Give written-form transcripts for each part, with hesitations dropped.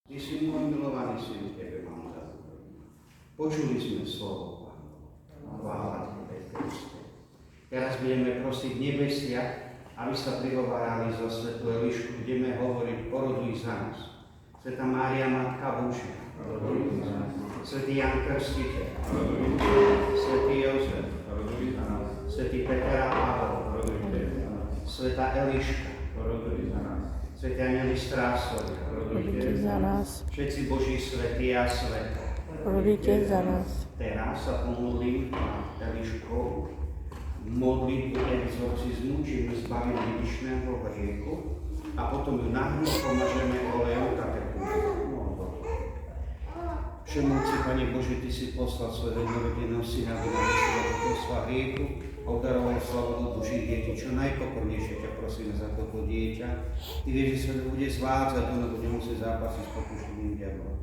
Ty si môj milovaný syn, tebe mám za dobro. Počuli sme slovo Pána. Chvála tebe, Kriste. Teraz budeme prosiť nebesia, aby sa prihovárali za svätú Elišku. Budeme hovoriť, oroduj za nás. Svätá Mária, Matka Božia. Oroduj za nás. Svätý Ján Krstiteľ. Oroduj za nás. Svätý Jozef. Oroduj za nás. Svätý Peter a Pavol. Oroduj za nás. Svätá Eliška. Oroduj za nás. Svätí anjeli strážcovia. Oroduj za nás. Všetci Boží svätí a svätá. Oroduj za nás. Teraz sa pomodlím Eliškou modlitbu exorcizmu, či ju zbavím dedičného hriechu a potom ju nahneď pomažeme olejom katechúzmu. Všemohúci Pane Bože, Ty si poslal svojho jednorodeného syna, aby nám vyslal hriechu a obdaroval slavotu Božích detí. Čo najpokornejšie ťa prosíme za toto dieťa. Ty vieš, že sa to bude zvádzať, ono bude musieť zápasiť s pokušeným diablom.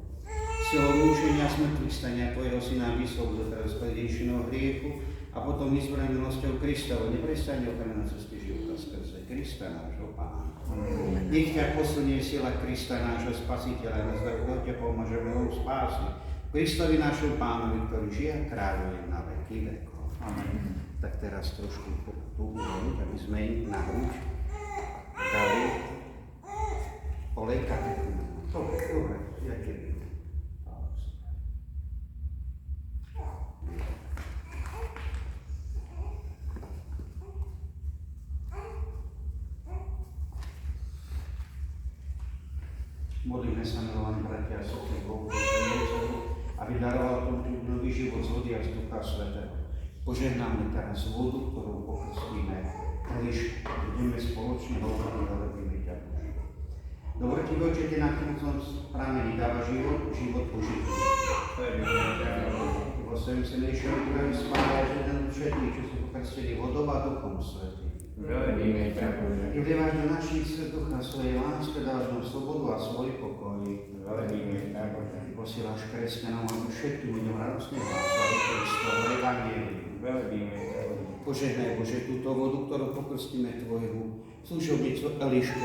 Silou múčenia smrtvých stania Tvojho syna vyslobodil teraz spredejšieho hriechu a potom vyzvorený milosťou Kristovo. Neprestaň opäť na ceste života skrze Krista nášho Pána. Nech ťa posunie sila Krista nášho Spasiteľa, na zdrav ťa pomážeme ho spási. Kristovi nášho Pánovi, ktorý žije a kráľuje na veky vekov. Amen. Tak teraz trošku tú urobiť, aby sme im na hruď dali olej katechúzmu. Dobre, ja tebe. Modlíme sa, milovaní bratia a sestry, Bohu, aby daroval tomu nový život z vody a z Ducha Svätého. Požehnáme teraz vodu, ktorou pokrstíme Elišku. Budeme spoločne hovoriť a robíme ťa Bože. Dobrotí Oče, Ty na tomto pramení dáva život Boží. Vo svojom silnejšom krvi spájaš jeden všetkých, čo sú pokrstení vodou a Duchom Svätým. Velebíme ťa, Bože. Ty vlievaš do našich srdc na svojej láske, dávaš nám slobodu a svoj pokoj. Velebíme ťa, Bože. Ty posílaš kresťanom, aby všetkým ľuďom radostne hlásali Kristovo evanjelium. Velebíme ťa, Bože. Požehnaj, Bože, túto vodu, ktorú pokrstíme Tvojhu služobnicu Elišku,